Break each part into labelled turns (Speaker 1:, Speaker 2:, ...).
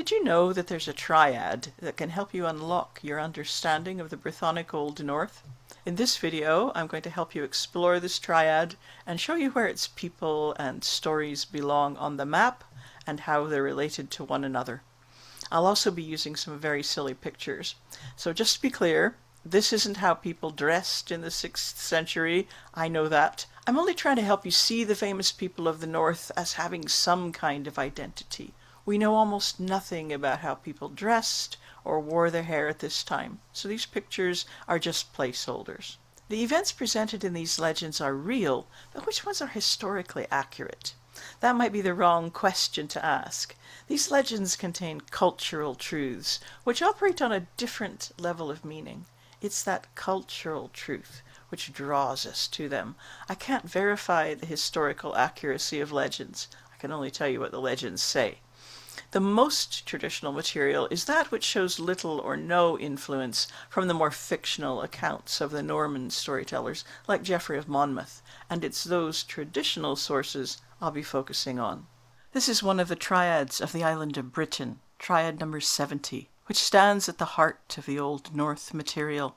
Speaker 1: Did you know that there's a triad that can help you unlock your understanding of the Brythonic Old North? In this video, I'm going to help you explore this triad and show you where its people and stories belong on the map and how they're related to one another. I'll also be using some very silly pictures. So just to be clear, this isn't how people dressed in the 6th century. I know that. I'm only trying to help you see the famous people of the North as having some kind of identity. We know almost nothing about how people dressed or wore their hair at this time, so these pictures are just placeholders. The events presented in these legends are real, but which ones are historically accurate? That might be the wrong question to ask. These legends contain cultural truths, which operate on a different level of meaning. It's that cultural truth which draws us to them. I can't verify the historical accuracy of legends. I can only tell you what the legends say. The most traditional material is that which shows little or no influence from the more fictional accounts of the Norman storytellers like Geoffrey of Monmouth, and it's those traditional sources I'll be focusing on. This is one of the triads of the island of Britain, triad number 70, which stands at the heart of the Old North material.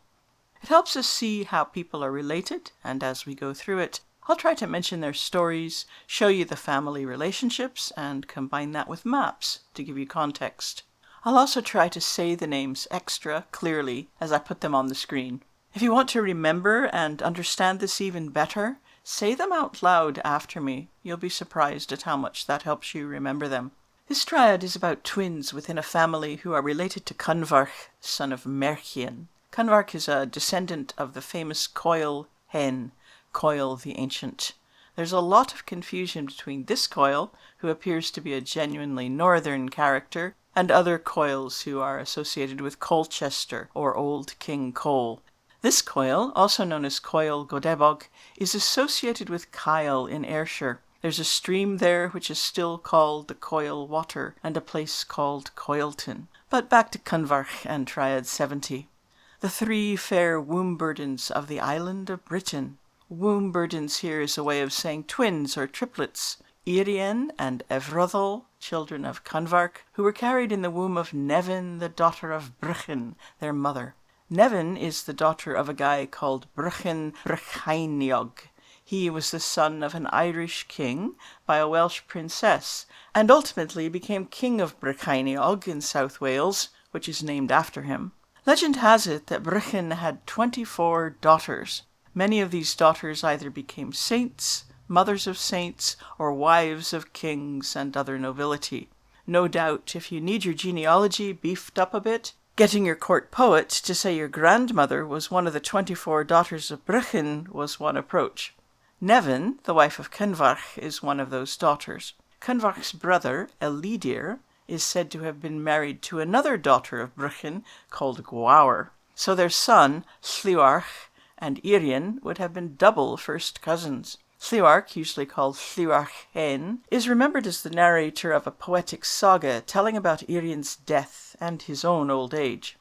Speaker 1: It helps us see how people are related, and as we go through it, I'll try to mention their stories, show you the family relationships, and combine that with maps to give you context. I'll also try to say the names extra clearly as I put them on the screen. If you want to remember and understand this even better, say them out loud after me. You'll be surprised at how much that helps you remember them. This triad is about twins within a family who are related to Cynvarch, son of Mercian. Cynvarch is a descendant of the famous Coil hen, Coil the Ancient. There's a lot of confusion between this Coil, who appears to be a genuinely northern character, and other Coils who are associated with Colchester or Old King Cole. This Coil, also known as Coil Godebog, is associated with Kyle in Ayrshire. There's a stream there which is still called the Coil Water, and a place called Coilton. But back to Cynvarch and Triad 70. The three fair womb burdens of the island of Britain. Womb burdens here is a way of saying twins or triplets. Irien and Evrothal, children of Cynvarch, who were carried in the womb of Nevin, the daughter of Brychan, their mother. Nevin is the daughter of a guy called Brychan Brychainiog. He was the son of an Irish king by a Welsh princess, and ultimately became king of Brychainiog in South Wales, which is named after him. Legend has it that Brychan had 24 daughters. Many of these daughters either became saints, mothers of saints, or wives of kings and other nobility. No doubt, if you need your genealogy beefed up a bit, getting your court poet to say your grandmother was one of the 24 daughters of Brychan was one approach. Nevin, the wife of Cynvarch, is one of those daughters. Cynvarch's brother, Elidir, is said to have been married to another daughter of Brychan called Gwaur. So their son, Llywarch, and Irien would have been double first cousins. Llywarch, usually called Llywarch Hen, is remembered as the narrator of a poetic saga telling about Irien's death and his own old age.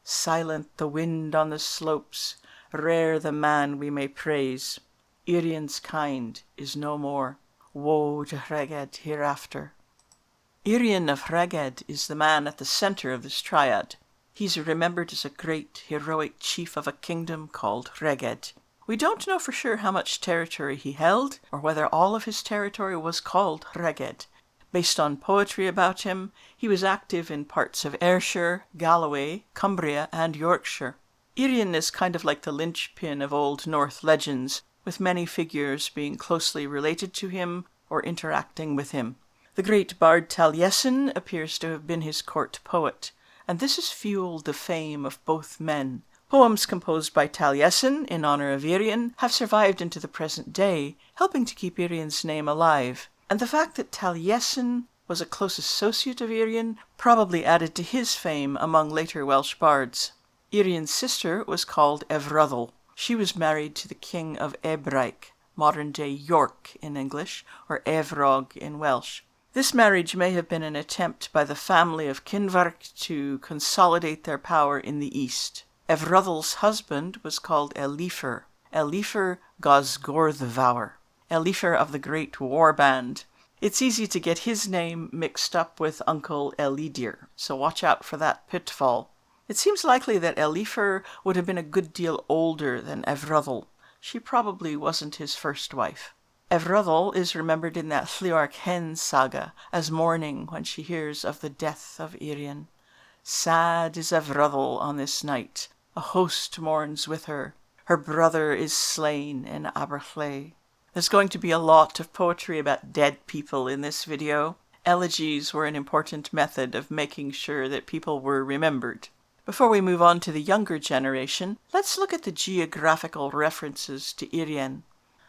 Speaker 1: Silent the wind on the slopes, rare the man we may praise. Irien's kind is no more. Woe to Rheged hereafter. Irien of Rheged is the man at the center of this triad. He's remembered as a great, heroic chief of a kingdom called Rheged. We don't know for sure how much territory he held, or whether all of his territory was called Rheged. Based on poetry about him, he was active in parts of Ayrshire, Galloway, Cumbria, and Yorkshire. Irien is kind of like the linchpin of Old North legends, with many figures being closely related to him or interacting with him. The great bard Taliesin appears to have been his court poet, and this has fueled the fame of both men. Poems composed by Taliesin in honor of Irien have survived into the present day, helping to keep Irien's name alive. And the fact that Taliesin was a close associate of Irien probably added to his fame among later Welsh bards. Irien's sister was called Evrothal. She was married to the king of Ebraich, modern-day York in English, or Efrog in Welsh. This marriage may have been an attempt by the family of Cynvarch to consolidate their power in the east. Evrodhal's husband was called Elifer Gosgorthvawr, Elifer of the Great War Band. It's easy to get his name mixed up with Uncle Elidir, so watch out for that pitfall. It seems likely that Elifer would have been a good deal older than Evroddel. She probably wasn't his first wife. Evroddel is remembered in that Llywelyn Hen saga as mourning when she hears of the death of Irien. Sad is Evroddel on this night. A host mourns with her. Her brother is slain in Aberllay. There's going to be a lot of poetry about dead people in this video. Elegies were an important method of making sure that people were remembered. Before we move on to the younger generation, let's look at the geographical references to Irien.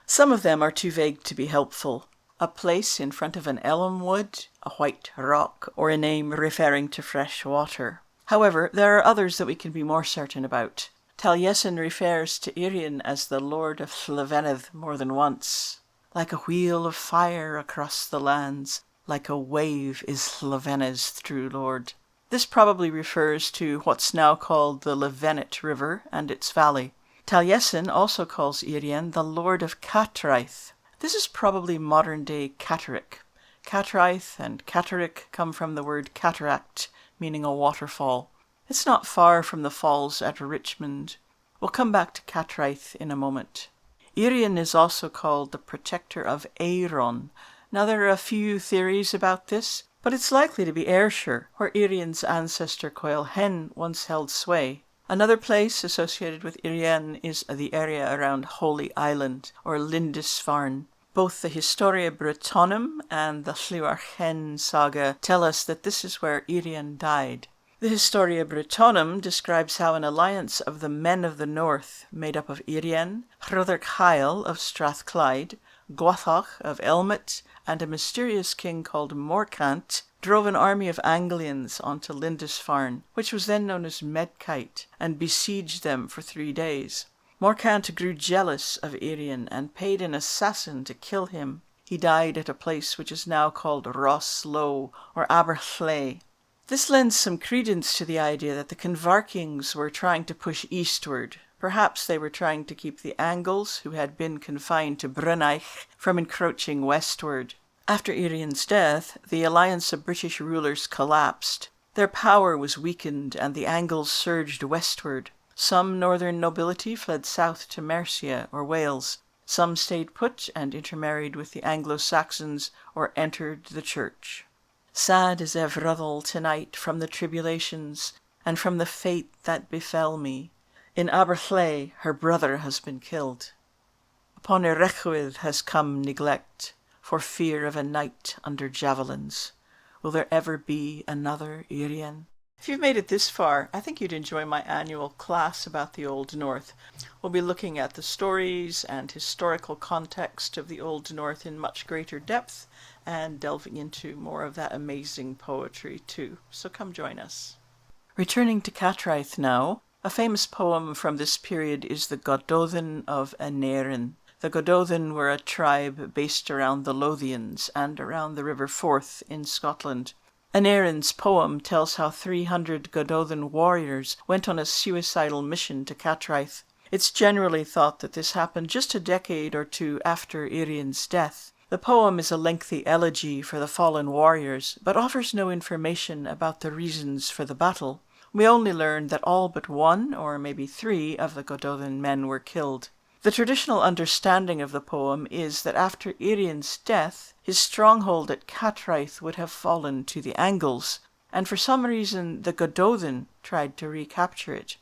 Speaker 1: Some of them are too vague to be helpful. A place in front of an elm wood, a white rock, or a name referring to fresh water. However, there are others that we can be more certain about. Taliesin refers to Irien as the Lord of Llywelyn more than once. Like a wheel of fire across the lands, like a wave is Llywelyn's true lord. This probably refers to what's now called the Llefynnit River and its valley. Taliesin also calls Irien the Lord of Catraeth. This is probably modern-day Catterick. Catraeth and Catterick come from the word cataract, meaning a waterfall. It's not far from the falls at Richmond. We'll come back to Catraeth in a moment. Irien is also called the protector of Éireann. Now there are a few theories about this, but it's likely to be Ayrshire, where Irien's ancestor Coil Hen once held sway. Another place associated with Irien is the area around Holy Island, or Lindisfarne. Both the Historia Brittonum and the Llywelyn Hen saga tell us that this is where Irien died. The Historia Brittonum describes how an alliance of the men of the north, made up of Irien, Hrother Cael of Strathclyde, Gwathach of Elmet, and a mysterious king called Morcant, drove an army of Anglians onto Lindisfarne, which was then known as Medkite, and besieged them for 3 days. Morcant grew jealous of Irien and paid an assassin to kill him. He died at a place which is now called Ross Low, or Aberllay. This lends some credence to the idea that the Convarkings were trying to push eastward. Perhaps they were trying to keep the Angles, who had been confined to Bruneich, from encroaching westward. After Irien's death, the alliance of British rulers collapsed. Their power was weakened and the Angles surged westward. Some northern nobility fled south to Mercia or Wales. Some stayed put and intermarried with the Anglo-Saxons or entered the church. Sad is Evroddel tonight from the tribulations and from the fate that befell me. In Aberllay her brother has been killed. Upon Erechwydd has come neglect, for fear of a night under javelins. Will there ever be another Irien? If you've made it this far, I think you'd enjoy my annual class about the Old North. We'll be looking at the stories and historical context of the Old North in much greater depth and delving into more of that amazing poetry too. So come join us. Returning to Catraeth now, a famous poem from this period is the Gododdin of Aneurin. The Gododdin were a tribe based around the Lothians and around the River Forth in Scotland. Aneurin's poem tells how 300 Gododdin warriors went on a suicidal mission to Catraeth. It's generally thought that this happened just a decade or two after Irien's death. The poem is a lengthy elegy for the fallen warriors, but offers no information about the reasons for the battle. We only learn that all but 1, or maybe 3, of the Gododdin men were killed. The traditional understanding of the poem is that after Irien's death, his stronghold at Catraeth would have fallen to the Angles, and for some reason the Gododdin tried to recapture it.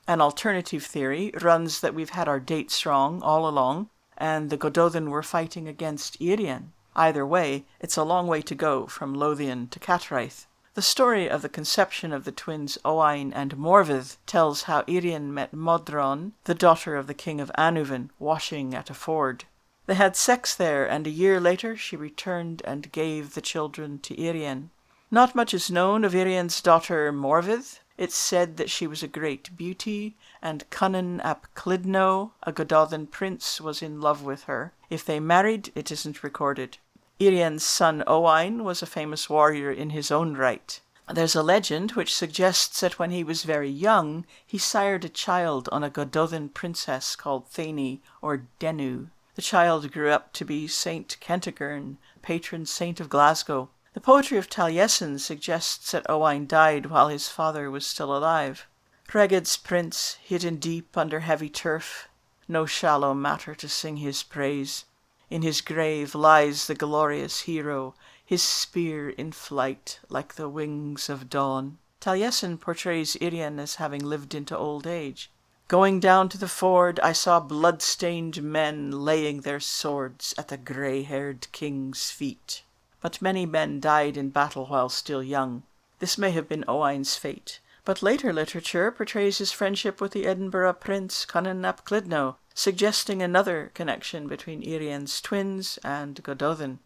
Speaker 1: An alternative theory runs that we've had our dates wrong all along, and the Gododdin were fighting against Irien. Either way, it's a long way to go from Lothian to Catraeth. The story of the conception of the twins Owain and Morvedd tells how Irien met Modron, the daughter of the king of Annuvin, washing at a ford. They had sex there, and a year later she returned and gave the children to Irien. Not much is known of Irien's daughter Morvedd. It's said that she was a great beauty, and Cunan ap Clydno, a Gododdin prince, was in love with her. If they married, it isn't recorded. Irien's son Owain was a famous warrior in his own right. There's a legend which suggests that when he was very young, he sired a child on a Gododdin princess called Thani or Denu. The child grew up to be Saint Kentigern, patron saint of Glasgow. The poetry of Taliesin suggests that Owain died while his father was still alive. Hreged's prince, hidden deep under heavy turf, no shallow matter to sing his praise. In his grave lies the glorious hero, his spear in flight like the wings of dawn. Taliesin portrays Irian as having lived into old age. Going down to the ford, I saw blood-stained men laying their swords at the grey-haired king's feet. But many men died in battle while still young. This may have been Owain's fate, but later literature portrays his friendship with the Edinburgh prince Conan ap Clydno, suggesting another connection between Irian's twins and Gododin.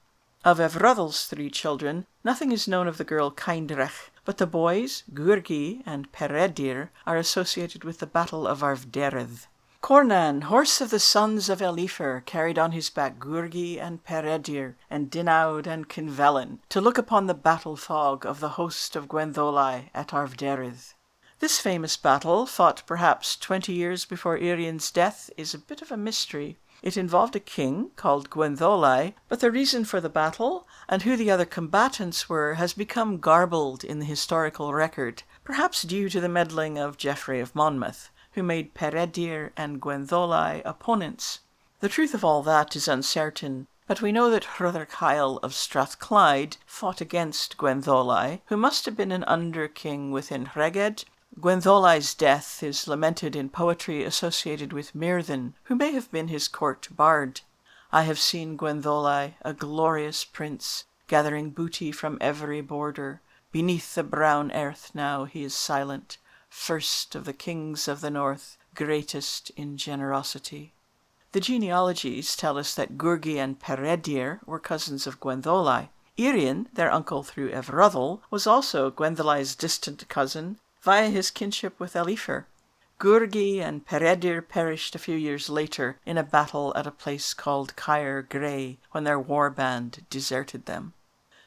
Speaker 1: Of Evroddel's 3 children, nothing is known of the girl Caindrech, but the boys, Gurgi and Peredur, are associated with the Battle of Arvderedd. Cornan, horse of the sons of Elifer, carried on his back Gurgi and Peredur and Dinaud and Cinvellin to look upon the battle fog of the host of Gwenddolai at Arvderedd. This famous battle, fought perhaps 20 years before Irian's death, is a bit of a mystery. It involved a king called Gwenddolai, but the reason for the battle and who the other combatants were has become garbled in the historical record, perhaps due to the meddling of Geoffrey of Monmouth, who made Peredur and Gwenddolai opponents. The truth of all that is uncertain, but we know that Hruther of Strathclyde fought against Gwenddolai, who must have been an under-king within Hreged. Gwenddolai's death is lamented in poetry associated with Myrddin, who may have been his court bard. I have seen Gwenddolai, a glorious prince, gathering booty from every border. Beneath the brown earth now he is silent, first of the kings of the north, greatest in generosity. The genealogies tell us that Gurgi and Peredur were cousins of Gwenddolai. Irian, their uncle through Evroddel, was also Gwenddolai's distant cousin, via his kinship with Elifer. Gurgi and Peredur perished a few years later in a battle at a place called Caer Grey when their war band deserted them.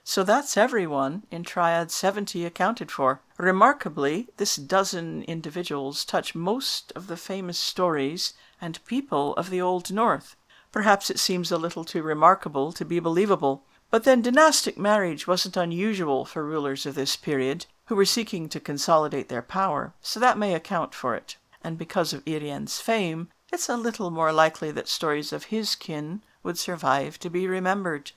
Speaker 1: So that's everyone in Triad 70 accounted for. Remarkably, this dozen individuals touch most of the famous stories and people of the Old North. Perhaps it seems a little too remarkable to be believable, but then dynastic marriage wasn't unusual for rulers of this period, who were seeking to consolidate their power, so that may account for it. And because of Irian's fame, it's a little more likely that stories of his kin would survive to be remembered.